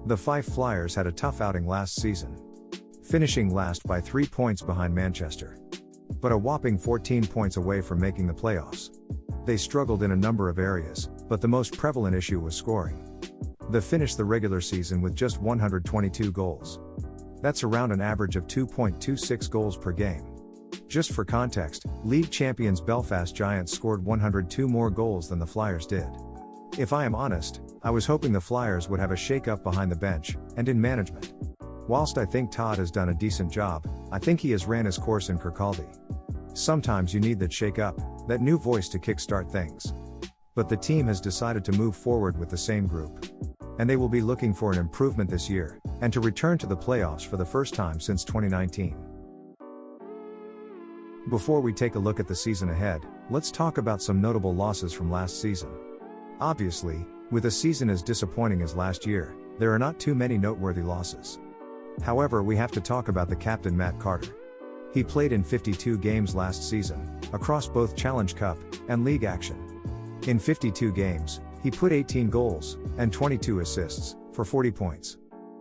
The Fife Flyers had a tough outing last season, finishing last by 3 points behind Manchester, but a whopping 14 points away from making the playoffs. They struggled in a number of areas, but the most prevalent issue was scoring. They finished the regular season with just 122 goals. That's around an average of 2.26 goals per game. Just for context, league champions Belfast Giants scored 102 more goals than the Flyers did. If I am honest, I was hoping the Flyers would have a shake-up behind the bench, and in management. Whilst I think Todd has done a decent job, I think he has ran his course in Kirkcaldy. Sometimes you need that shake-up, that new voice to kickstart things. But the team has decided to move forward with the same group. And they will be looking for an improvement this year, and to return to the playoffs for the first time since 2019. Before we take a look at the season ahead, let's talk about some notable losses from last season. Obviously, with a season as disappointing as last year, there are not too many noteworthy losses. However, we have to talk about the captain Matt Carter. He played in 52 games last season, across both Challenge Cup and league action. In 52 games, he put 18 goals and 22 assists for 40 points.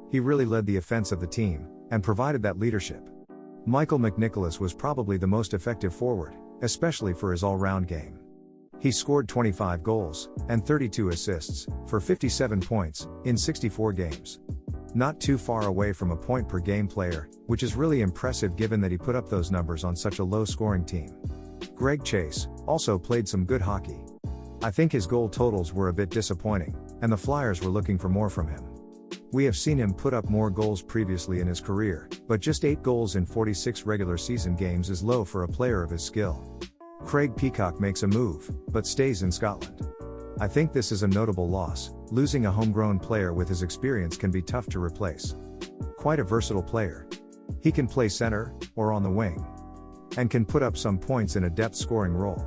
He really led the offense of the team and provided that leadership. Michael McNicholas was probably the most effective forward, especially for his all-round game. He scored 25 goals and 32 assists for 57 points in 64 games. Not too far away from a point per game player, which is really impressive given that he put up those numbers on such a low-scoring team. Greg Chase also played some good hockey. I think his goal totals were a bit disappointing, and the Flyers were looking for more from him. We have seen him put up more goals previously in his career, but just 8 goals in 46 regular season games is low for a player of his skill. Craig Peacock makes a move, but stays in Scotland. I think this is a notable loss. Losing a homegrown player with his experience can be tough to replace. Quite a versatile player. He can play center, or on the wing, and can put up some points in a depth scoring role.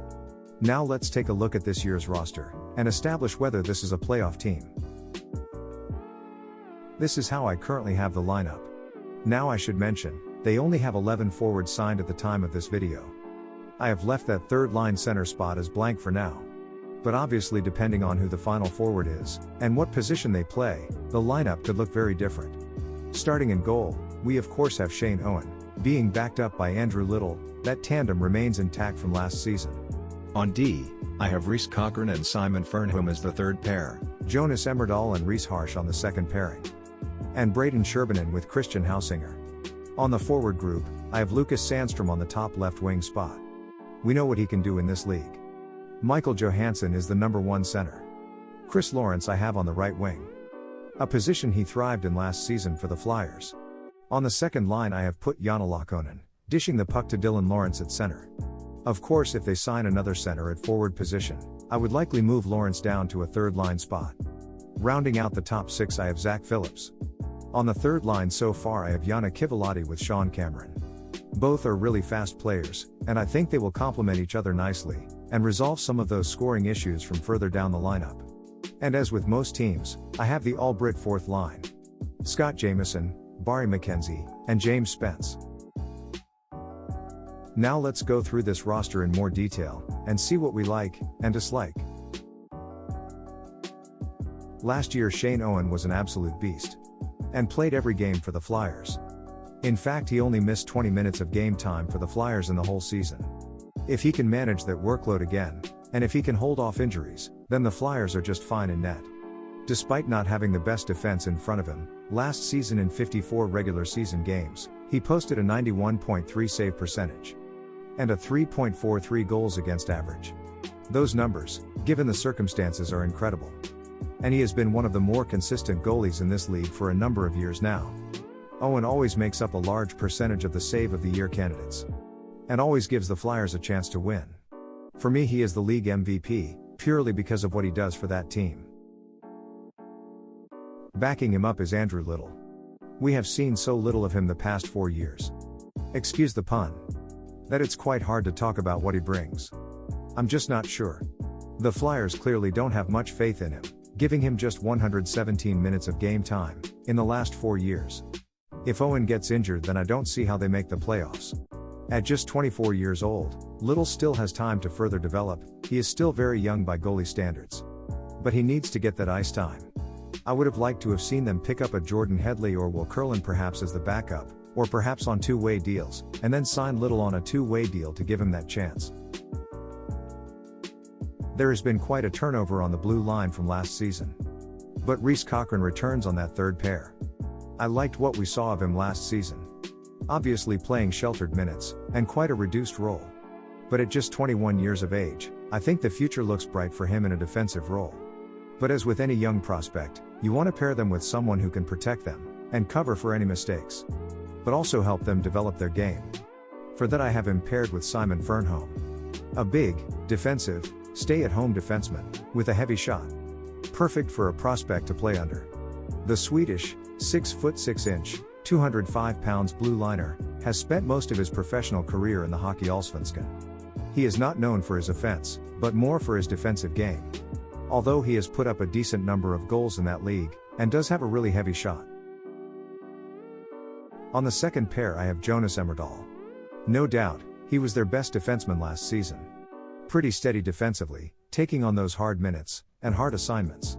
Now let's take a look at this year's roster, and establish whether this is a playoff team. This is how I currently have the lineup. Now I should mention, they only have 11 forwards signed at the time of this video. I have left that third line center spot as blank for now. But obviously, depending on who the final forward is, and what position they play, the lineup could look very different. Starting in goal, we of course have Shane Owen, being backed up by Andrew Little. That tandem remains intact from last season. On D, I have Rhys Cochran and Simon Fernholm as the third pair, Jonas Emmerdale and Rhys Harsh on the second pairing, and Braden Sherbanen with Christian Hausinger. On the forward group, I have Lucas Sandstrom on the top left wing spot. We know what he can do in this league. Michael Johansson is the number 1 center. Chris Lawrence I have on the right wing, a position he thrived in last season for the Flyers. On the second line I have put Janila Conan, dishing the puck to Dylan Lawrence at center. Of course, if they sign another center at forward position, I would likely move Lawrence down to a third line spot. Rounding out the top 6 I have Zach Phillips. On the third line so far I have Jana Kivalotti with Sean Cameron. Both are really fast players, and I think they will complement each other nicely, and resolve some of those scoring issues from further down the lineup. And as with most teams, I have the all-Brit fourth line. Scott Jameson, Barry McKenzie, and James Spence. Now let's go through this roster in more detail, and see what we like, and dislike. Last year Shane Owen was an absolute beast, and played every game for the Flyers. In fact, he only missed 20 minutes of game time for the Flyers in the whole season. If he can manage that workload again, and if he can hold off injuries, then the Flyers are just fine in net. Despite not having the best defense in front of him, last season in 54 regular season games, he posted a 91.3 save percentage and a 3.43 goals against average. Those numbers, given the circumstances, are incredible. And he has been one of the more consistent goalies in this league for a number of years now. Owen always makes up a large percentage of the Save of the Year candidates, and always gives the Flyers a chance to win. For me, he is the league MVP, purely because of what he does for that team. Backing him up is Andrew Little. We have seen so little of him the past 4 years. Excuse the pun. That it's quite hard to talk about what he brings. I'm just not sure. The Flyers clearly don't have much faith in him, giving him just 117 minutes of game time in the last 4 years. If Owen gets injured, then I don't see how they make the playoffs. At just 24 years old, Little still has time to further develop. He is still very young by goalie standards. But he needs to get that ice time. I would have liked to have seen them pick up a Jordan Headley or Will Curlin perhaps as the backup, or perhaps on two-way deals, and then sign Little on a two-way deal to give him that chance. There has been quite a turnover on the blue line from last season. But Reece Cochran returns on that third pair. I liked what we saw of him last season. Obviously playing sheltered minutes, and quite a reduced role. But at just 21 years of age, I think the future looks bright for him in a defensive role. But as with any young prospect, you want to pair them with someone who can protect them, and cover for any mistakes. But also help them develop their game. For that I have him paired with Simon Fernholm. A big, defensive, stay-at-home defenseman, with a heavy shot. Perfect for a prospect to play under. The Swedish, 6 foot 6 inch, 205 pounds blue liner, has spent most of his professional career in the Hockey Allsvenskan. He is not known for his offense, but more for his defensive game. Although he has put up a decent number of goals in that league, and does have a really heavy shot. On the second pair I have Jonas Emmerdale. No doubt, he was their best defenseman last season. Pretty steady defensively, taking on those hard minutes, and hard assignments.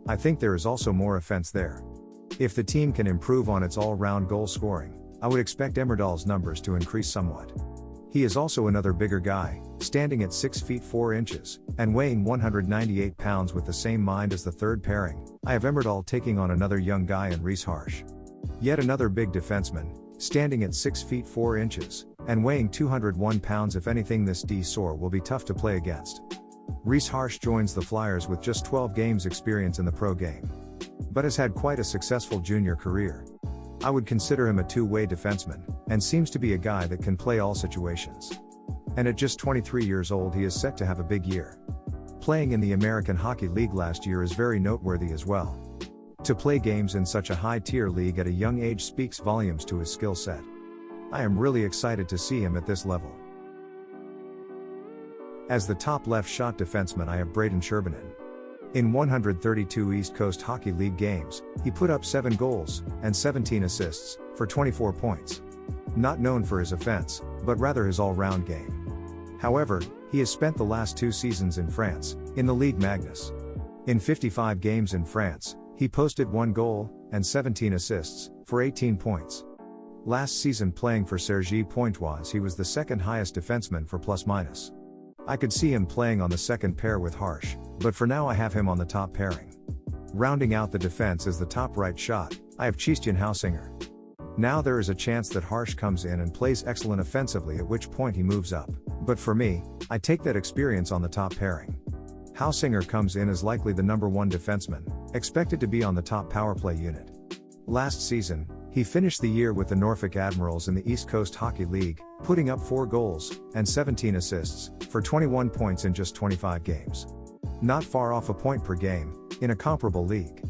I think there is also more offense there. If the team can improve on its all-round goal scoring, I would expect Emmerdale's numbers to increase somewhat. He is also another bigger guy, standing at 6 feet 4 inches, and weighing 198 pounds with the same mind as the third pairing. I have Emmerdale taking on another young guy in Reece Harsh. Yet another big defenseman, standing at 6 feet 4 inches, and weighing 201 pounds. If anything, this D-Sor will be tough to play against. Reece Harsh joins the Flyers with just 12 games experience in the pro game. But has had quite a successful junior career. I would consider him a two-way defenseman, and seems to be a guy that can play all situations. And at just 23 years old he is set to have a big year. Playing in the American Hockey League last year is very noteworthy as well. To play games in such a high-tier league at a young age speaks volumes to his skill set. I am really excited to see him at this level. As the top left shot defenseman I have Braden Sherbanen. In 132 East Coast Hockey League games, he put up 7 goals, and 17 assists, for 24 points. Not known for his offense, but rather his all-round game. However, he has spent the last 2 seasons in France, in the Ligue Magnus. In 55 games in France, he posted 1 goal, and 17 assists, for 18 points. Last season playing for Cergy Pontoise he was the second highest defenseman for plus-minus. I could see him playing on the second pair with Harsh, but for now I have him on the top pairing. Rounding out the defense as the top right shot, I have Christian Hausinger. Now there is a chance that Harsh comes in and plays excellent offensively, at which point he moves up, but for me, I take that experience on the top pairing. Hausinger comes in as likely the number 1 defenseman, expected to be on the top powerplay unit. Last season, he finished the year with the Norfolk Admirals in the East Coast Hockey League, putting up 4 goals, and 17 assists, for 21 points in just 25 games. Not far off a point per game, in a comparable league.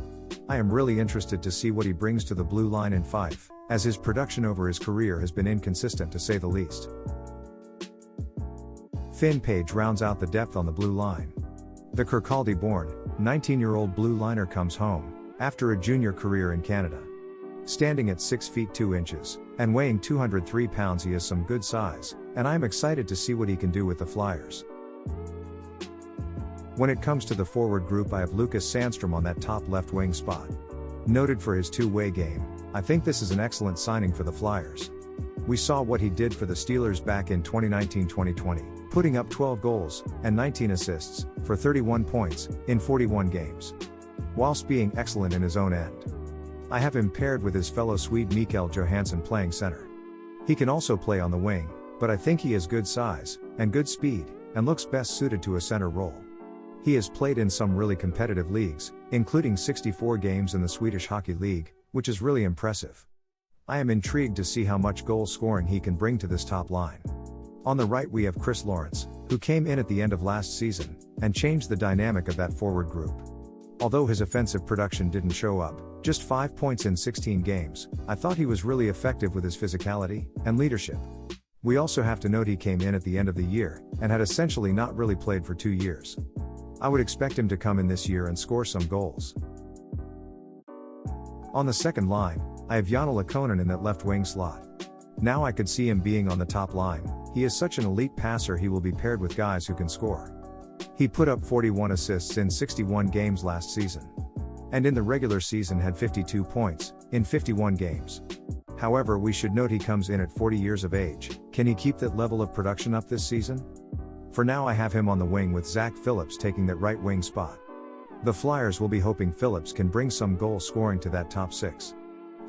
I am really interested to see what he brings to the blue line in Fife, as his production over his career has been inconsistent to say the least. Finn Page rounds out the depth on the blue line. The Kirkcaldy-born, 19-year-old blue liner comes home, after a junior career in Canada. Standing at 6 feet 2 inches, and weighing 203 pounds he has some good size, and I am excited to see what he can do with the Flyers. When it comes to the forward group I have Lucas Sandstrom on that top left wing spot. Noted for his two-way game, I think this is an excellent signing for the Flyers. We saw what he did for the Steelers back in 2019-2020, putting up 12 goals, and 19 assists, for 31 points, in 41 games. Whilst being excellent in his own end. I have him paired with his fellow Swede Mikael Johansson playing center. He can also play on the wing, but I think he has good size, and good speed, and looks best suited to a center role. He has played in some really competitive leagues, including 64 games in the Swedish Hockey League, which is really impressive. I am intrigued to see how much goal scoring he can bring to this top line. On the right we have Chris Lawrence, who came in at the end of last season, and changed the dynamic of that forward group. Although his offensive production didn't show up, just 5 points in 16 games, I thought he was really effective with his physicality and leadership. We also have to note he came in at the end of the year, and had essentially not really played for 2 years. I would expect him to come in this year and score some goals. On the second line, I have Janila Conan in that left wing slot. Now I could see him being on the top line. He is such an elite passer, he will be paired with guys who can score. He put up 41 assists in 61 games last season. and in the regular season had 52 points, in 51 games. However, we should note he comes in at 40 years of age. Can he keep that level of production up this season? For now I have him on the wing with Zach Phillips taking that right wing spot. The Flyers will be hoping Phillips can bring some goal scoring to that top 6.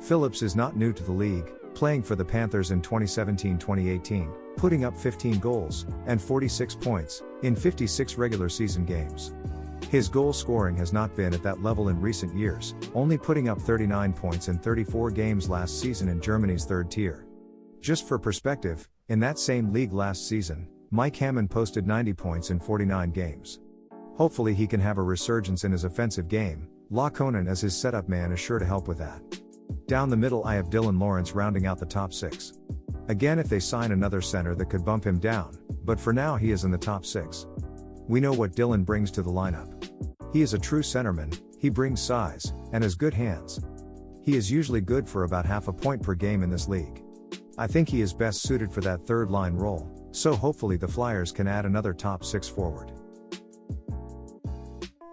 Phillips is not new to the league, playing for the Panthers in 2017-2018, putting up 15 goals and 46 points in 56 regular season games. His goal scoring has not been at that level in recent years, only putting up 39 points in 34 games last season in Germany's third tier. Just for perspective, in that same league last season, Mike Hammond posted 90 points in 49 games. Hopefully he can have a resurgence in his offensive game. Janila Conan as his setup man is sure to help with that. Down the middle I have Dylan Lawrence rounding out the top 6. Again, if they sign another center that could bump him down, but for now he is in the top 6. We know what Dylan brings to the lineup. He is a true centerman, he brings size, and has good hands. He is usually good for about half a point per game in this league. I think he is best suited for that third line role, so hopefully the Flyers can add another top 6 forward.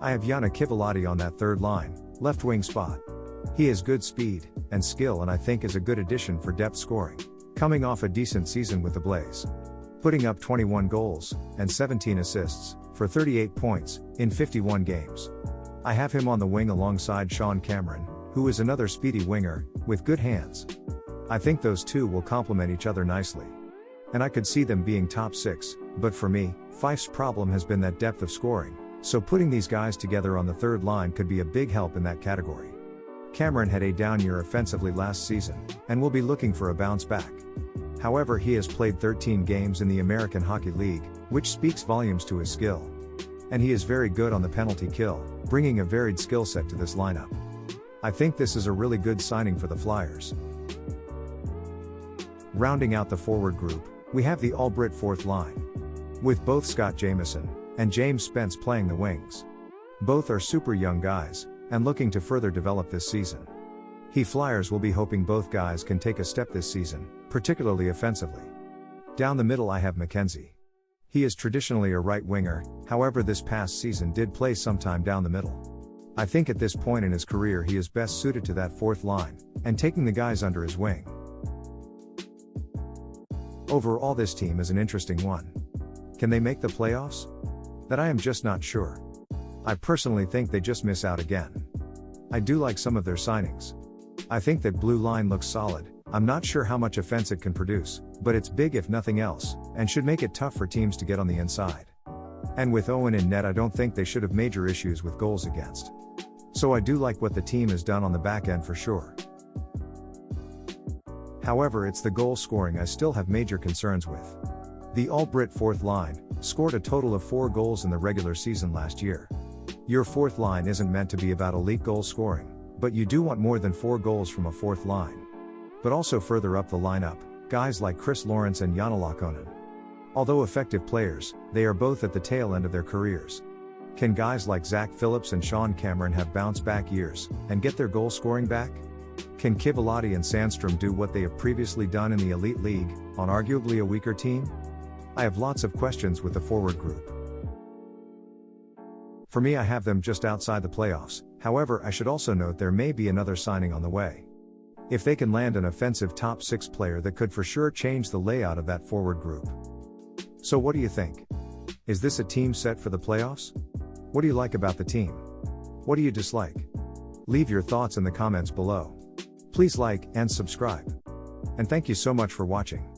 I have Jana Kivalotti on that third line, left wing spot. He has good speed and skill and I think is a good addition for depth scoring, coming off a decent season with the Blaze. Putting up 21 goals and 17 assists for 38 points in 51 games. I have him on the wing alongside Sean Cameron, who is another speedy winger with good hands. I think those two will complement each other nicely. And I could see them being top 6, but for me, Fife's problem has been that depth of scoring, so putting these guys together on the third line could be a big help in that category. Cameron had a down year offensively last season, and will be looking for a bounce back. However, he has played 13 games in the American Hockey League, which speaks volumes to his skill. And he is very good on the penalty kill, bringing a varied skill set to this lineup. I think this is a really good signing for the Flyers. Rounding out the forward group, we have the all-Brit fourth line, with both Scott Jamieson and James Spence playing the wings. Both are super young guys, and looking to further develop this season. Flyers will be hoping both guys can take a step this season, particularly offensively. Down the middle I have Mackenzie. He is traditionally a right winger, however this past season did play sometime down the middle. I think at this point in his career he is best suited to that fourth line, and taking the guys under his wing. Overall this team is an interesting one. Can they make the playoffs? That I am just not sure. I personally think they just miss out again. I do like some of their signings. I think that blue line looks solid. I'm not sure how much offense it can produce, but it's big if nothing else, and should make it tough for teams to get on the inside. And with Owen in net I don't think they should have major issues with goals against. So I do like what the team has done on the back end for sure. However, it's the goal scoring I still have major concerns with. The all-Brit fourth line scored a total of 4 goals in the regular season last year. Your fourth line isn't meant to be about elite goal scoring, but you do want more than 4 goals from a fourth line. But also further up the lineup, guys like Chris Lawrence and Janila Conan. Although effective players, they are both at the tail end of their careers. Can guys like Zach Phillips and Sean Cameron have bounce-back years, and get their goal scoring back? Can Kivalotti and Sandstrom do what they have previously done in the Elite League, on arguably a weaker team? I have lots of questions with the forward group. For me I have them just outside the playoffs, however I should also note there may be another signing on the way. If they can land an offensive top 6 player that could for sure change the layout of that forward group. So what do you think? Is this a team set for the playoffs? What do you like about the team? What do you dislike? Leave your thoughts in the comments below. Please like and subscribe. And thank you so much for watching.